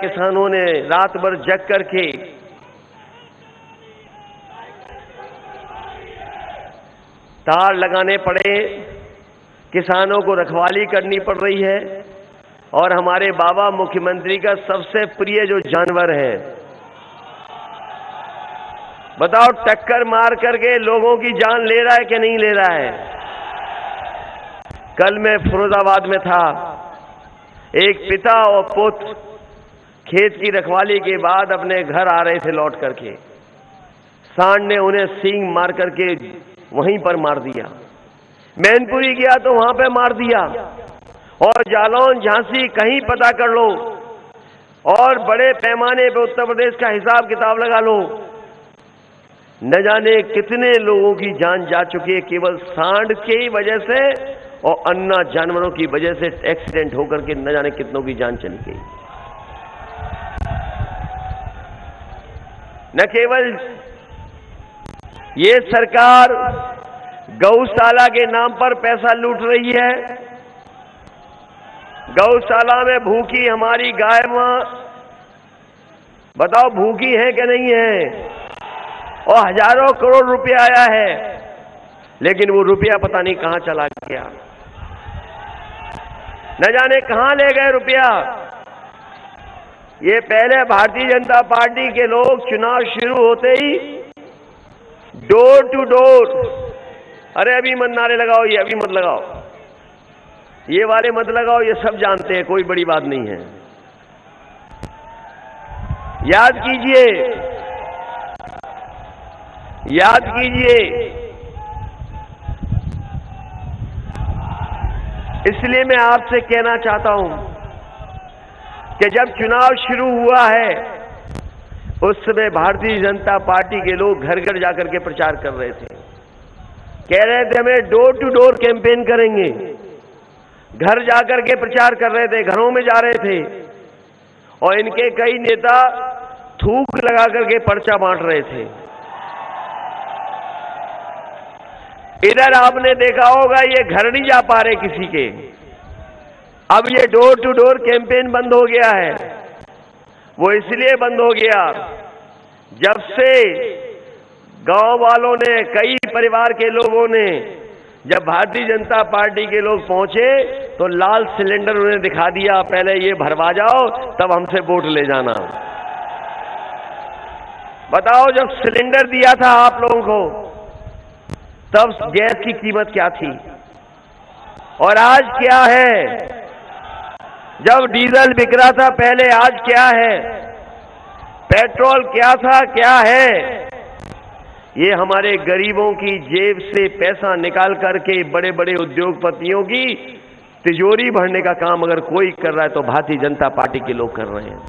किसानों ने रात भर जग करके तार लगाने पड़े, किसानों को रखवाली करनी पड़ रही है। और हमारे बाबा मुख्यमंत्री का सबसे प्रिय जो जानवर है, बताओ टक्कर मार करके लोगों की जान ले रहा है कि नहीं ले रहा है। कल मैं फिरोजाबाद में था, एक पिता और पुत्र खेत की रखवाली के बाद अपने घर आ रहे थे लौट करके, सांड ने उन्हें सींग मार करके वहीं पर मार दिया। मैनपुरी गया तो वहां पे मार दिया, और जालौन झांसी कहीं पता कर लो, और बड़े पैमाने पे उत्तर प्रदेश का हिसाब किताब लगा लो, न जाने कितने लोगों की जान जा चुकी है केवल सांड की वजह से, और अन्य जानवरों की वजह से एक्सीडेंट होकर के न जाने कितनों की जान चली गई। न केवल ये सरकार गौशाला के नाम पर पैसा लूट रही है, गौशाला में भूखी हमारी गाय मां, बताओ भूखी है कि नहीं है, और हजारों करोड़ रुपया आया है, लेकिन वो रुपया पता नहीं कहां चला गया, न जाने कहां ले गए रुपया। ये पहले भारतीय जनता पार्टी के लोग चुनाव शुरू होते ही डोर टू डोर, अरे अभी मत नारे लगाओ, ये अभी मत लगाओ, ये वाले मत लगाओ, ये सब जानते हैं, कोई बड़ी बात नहीं है। याद कीजिए, याद कीजिए, इसलिए मैं आपसे कहना चाहता हूं कि जब चुनाव शुरू हुआ है उस समय भारतीय जनता पार्टी के लोग घर घर जाकर के प्रचार कर रहे थे, कह रहे थे हमें डोर टू डोर कैंपेन करेंगे, घर जाकर के प्रचार कर रहे थे, घरों में जा रहे थे, और इनके कई नेता थूक लगा करके पर्चा बांट रहे थे। इधर आपने देखा होगा ये घर नहीं जा पा रहे किसी के, अब ये डोर टू डोर कैंपेन बंद हो गया है। वो इसलिए बंद हो गया, जब से गांव वालों ने, कई परिवार के लोगों ने, जब भारतीय जनता पार्टी के लोग पहुंचे तो लाल सिलेंडर उन्हें दिखा दिया, पहले ये भरवा जाओ तब हमसे वोट ले जाना। बताओ जब सिलेंडर दिया था आप लोगों को तब गैस की कीमत क्या थी, और आज क्या है? जब डीजल बिक रहा था पहले, आज क्या है? पेट्रोल क्या था, क्या है? ये हमारे गरीबों की जेब से पैसा निकाल करके बड़े बड़े उद्योगपतियों की तिजोरी भरने का काम अगर कोई कर रहा है तो भारतीय जनता पार्टी के लोग कर रहे हैं।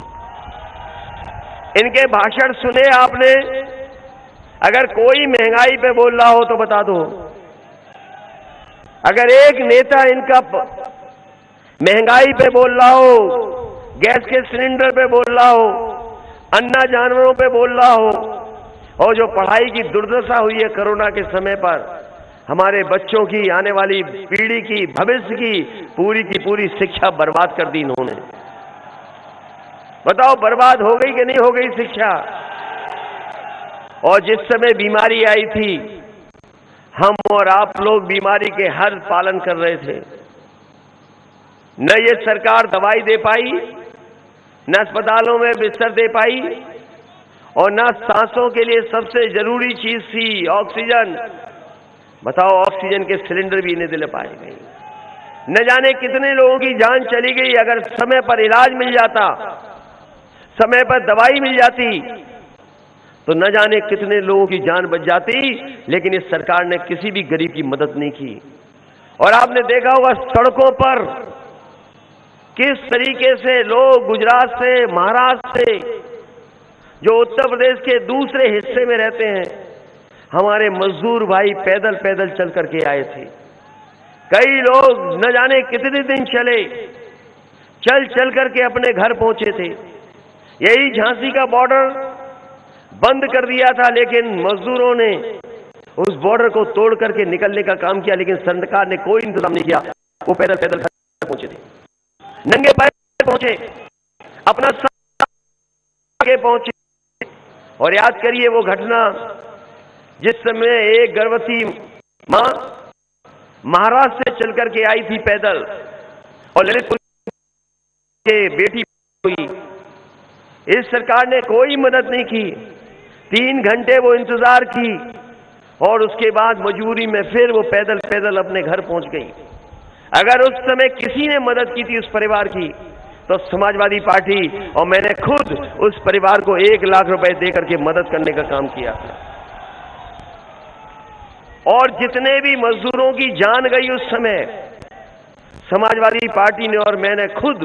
इनके भाषण सुने आपने? अगर कोई महंगाई पे बोल रहा हो तो बता दो। अगर एक नेता इनका महंगाई पे बोल रहा हो, गैस के सिलेंडर पे बोल रहा हो, अन्य जानवरों पे बोल रहा हो, और जो पढ़ाई की दुर्दशा हुई है कोरोना के समय पर, हमारे बच्चों की, आने वाली पीढ़ी की, भविष्य की पूरी शिक्षा बर्बाद कर दी इन्होंने। बताओ बर्बाद हो गई कि नहीं हो गई शिक्षा? और जिस समय बीमारी आई थी, हम और आप लोग बीमारी के हर पालन कर रहे थे। न ये सरकार दवाई दे पाई, न अस्पतालों में बिस्तर दे पाई, और न सांसों के लिए सबसे जरूरी चीज थी ऑक्सीजन। बताओ ऑक्सीजन के सिलेंडर भी नहीं दिला पाए गए। न जाने कितने लोगों की जान चली गई। अगर समय पर इलाज मिल जाता, समय पर दवाई मिल जाती, तो न जाने कितने लोगों की जान बच जाती, लेकिन इस सरकार ने किसी भी गरीब की मदद नहीं की। और आपने देखा होगा सड़कों पर किस तरीके से लोग गुजरात से, महाराष्ट्र से, जो उत्तर प्रदेश के दूसरे हिस्से में रहते हैं, हमारे मजदूर भाई पैदल पैदल चल करके आए थे। कई लोग न जाने कितने दिन चले, चल चल करके अपने घर पहुंचे थे। यही झांसी का बॉर्डर बंद कर दिया था, लेकिन मजदूरों ने उस बॉर्डर को तोड़ करके निकलने का काम किया, लेकिन सरकार ने कोई इंतजाम नहीं किया। वो पैदल पैदल घर पहुंचे थे, नंगे पैर पहुंचे, अपना आगे पहुंचे। और याद करिए वो घटना जिस समय एक गर्भवती मां महाराष्ट्र से चलकर के आई थी पैदल और ललितपुर के बेटी हुई। इस सरकार ने कोई मदद नहीं की। 3 घंटे वो इंतजार की और उसके बाद मजबूरी में फिर वो पैदल पैदल अपने घर पहुंच गई। अगर उस समय किसी ने मदद की थी उस परिवार की तो समाजवादी पार्टी, और मैंने खुद उस परिवार को 1 लाख रुपए देकर के मदद करने का काम किया। और जितने भी मजदूरों की जान गई उस समय, समाजवादी पार्टी ने और मैंने खुद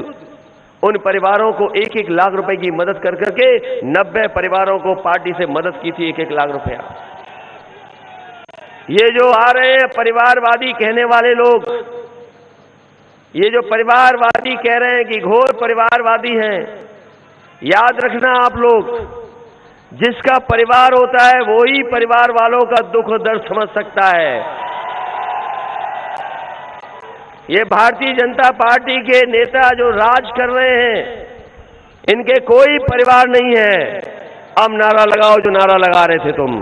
उन परिवारों को 1-1 लाख रुपए की मदद कर करके 90 परिवारों को पार्टी से मदद की थी 1-1 लाख रुपया। ये जो आ रहे हैं परिवारवादी कहने वाले लोग, ये जो परिवारवादी कह रहे हैं कि घोर परिवारवादी हैं, याद रखना आप लोग, जिसका परिवार होता है वो ही परिवार वालों का दुख और दर्द समझ सकता है। ये भारतीय जनता पार्टी के नेता जो राज कर रहे हैं, इनके कोई परिवार नहीं है। अब नारा लगाओ जो नारा लगा रहे थे तुम,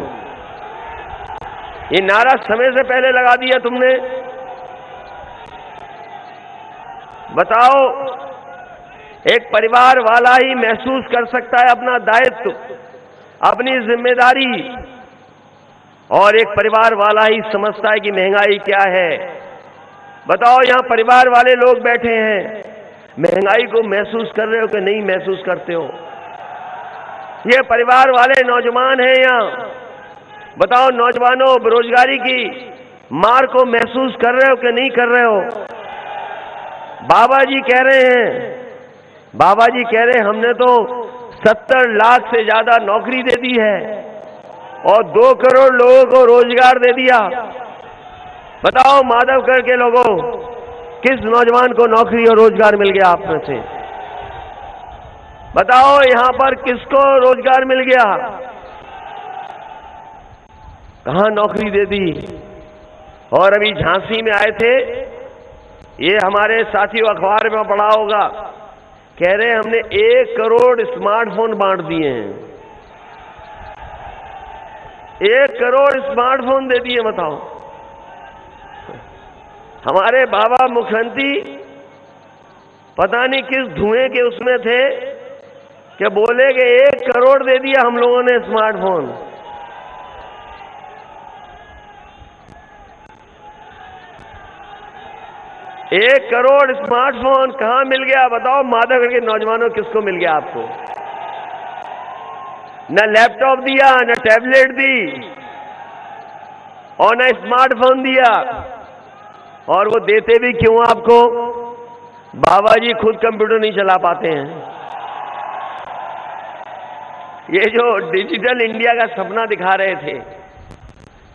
ये नारा समय से पहले लगा दिया तुमने। बताओ, एक परिवार वाला ही महसूस कर सकता है अपना दायित्व, अपनी जिम्मेदारी, और एक परिवार वाला ही समझता है कि महंगाई क्या है। बताओ, यहां परिवार वाले लोग बैठे हैं, महंगाई को महसूस कर रहे हो कि नहीं महसूस करते हो? ये परिवार वाले नौजवान हैं यहां। बताओ नौजवानों, बेरोजगारी की मार को महसूस कर रहे हो कि नहीं कर रहे हो? बाबा जी कह रहे हैं, बाबा जी कह रहे हैं हमने तो 70 लाख से ज्यादा नौकरी दे दी है और 2 करोड़ लोगों को रोजगार दे दिया। बताओ माधवगढ़ के लोगों, किस नौजवान को नौकरी और रोजगार मिल गया आप में से? बताओ यहां पर किसको रोजगार मिल गया? कहां नौकरी दे दी? और अभी झांसी में आए थे, ये हमारे साथियों अखबार में पढ़ा होगा, कह रहे हैं हमने 1 करोड़ स्मार्टफोन बांट दिए हैं। 1 करोड़ स्मार्टफोन दे दिए। बताओ, हमारे बाबा मुख्यमंत्री पता नहीं किस धुएं के उसमें थे कि बोले कि 1 करोड़ दे दिया हम लोगों ने स्मार्टफोन। एक करोड़ स्मार्टफोन कहां मिल गया? बताओ माधवगढ़ के नौजवानों, किसको मिल गया आपको? न लैपटॉप दिया, न टैबलेट दी और न स्मार्टफोन दिया। और वो देते भी क्यों आपको? बाबा जी खुद कंप्यूटर नहीं चला पाते हैं। ये जो डिजिटल इंडिया का सपना दिखा रहे थे,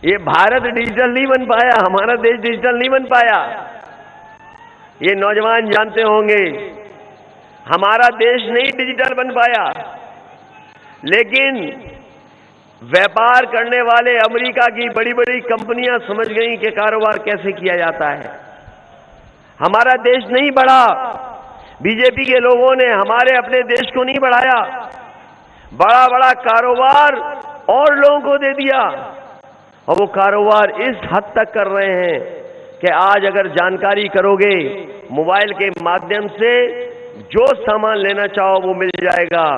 ये भारत डिजिटल नहीं बन पाया, हमारा देश डिजिटल नहीं बन पाया। ये नौजवान जानते होंगे, हमारा देश नहीं डिजिटल बन पाया। लेकिन व्यापार करने वाले अमेरिका की बड़ी बड़ी कंपनियां समझ गई कि कारोबार कैसे किया जाता है। हमारा देश नहीं बढ़ा। बीजेपी के लोगों ने हमारे अपने देश को नहीं बढ़ाया, बड़ा बड़ा कारोबार और लोगों को दे दिया। और वो कारोबार इस हद तक कर रहे हैं कि आज अगर जानकारी करोगे मोबाइल के माध्यम से, जो सामान लेना चाहो वो मिल जाएगा।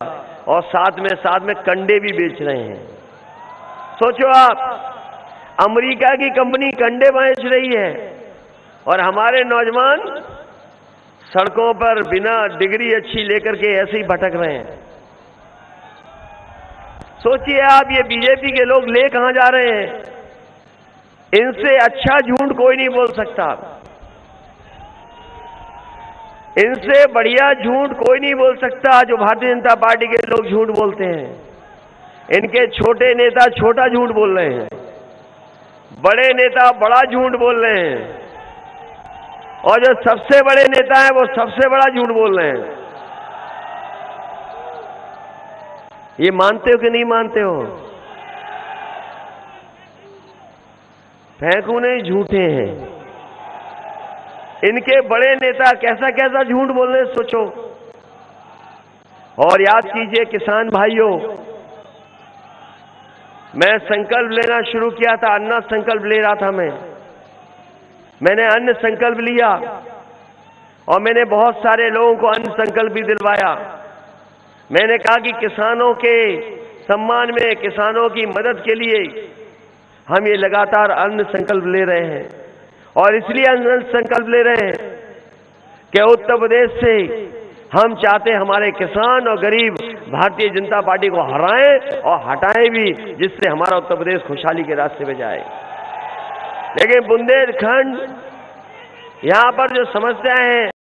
और साथ में कंडे भी बेच रहे हैं। सोचो आप, अमेरिका की कंपनी कंडे बेच रही है और हमारे नौजवान सड़कों पर बिना डिग्री अच्छी लेकर के ऐसे ही भटक रहे हैं। सोचिए आप, ये बीजेपी के लोग ले कहां जा रहे हैं? इनसे अच्छा झूठ कोई नहीं बोल सकता, इनसे बढ़िया झूठ कोई नहीं बोल सकता जो भारतीय जनता पार्टी के लोग झूठ बोलते हैं। इनके छोटे नेता छोटा झूठ बोल रहे हैं, बड़े नेता बड़ा झूठ बोल रहे हैं, और जो सबसे बड़े नेता हैं वो सबसे बड़ा झूठ बोल रहे हैं। ये मानते हो कि नहीं मानते हो? फेंकू नहीं, झूठे हैं। इनके बड़े नेता कैसा कैसा झूठ बोल रहे हैं, सोचो। और याद कीजिए किसान भाइयों, मैं संकल्प लेना शुरू किया था, अन्न संकल्प ले रहा था मैंने अन्न संकल्प लिया और मैंने बहुत सारे लोगों को अन्न संकल्प भी दिलवाया। मैंने कहा कि किसानों के सम्मान में, किसानों की मदद के लिए हम ये लगातार अन्न संकल्प ले रहे हैं। और इसलिए अन्न संकल्प ले रहे हैं कि उत्तर प्रदेश से हम चाहते हैं हमारे किसान और गरीब भारतीय जनता पार्टी को हराएं और हटाएं भी, जिससे हमारा उत्तर प्रदेश खुशहाली के रास्ते पे जाए। लेकिन बुंदेलखंड, यहां पर जो समस्याएं हैं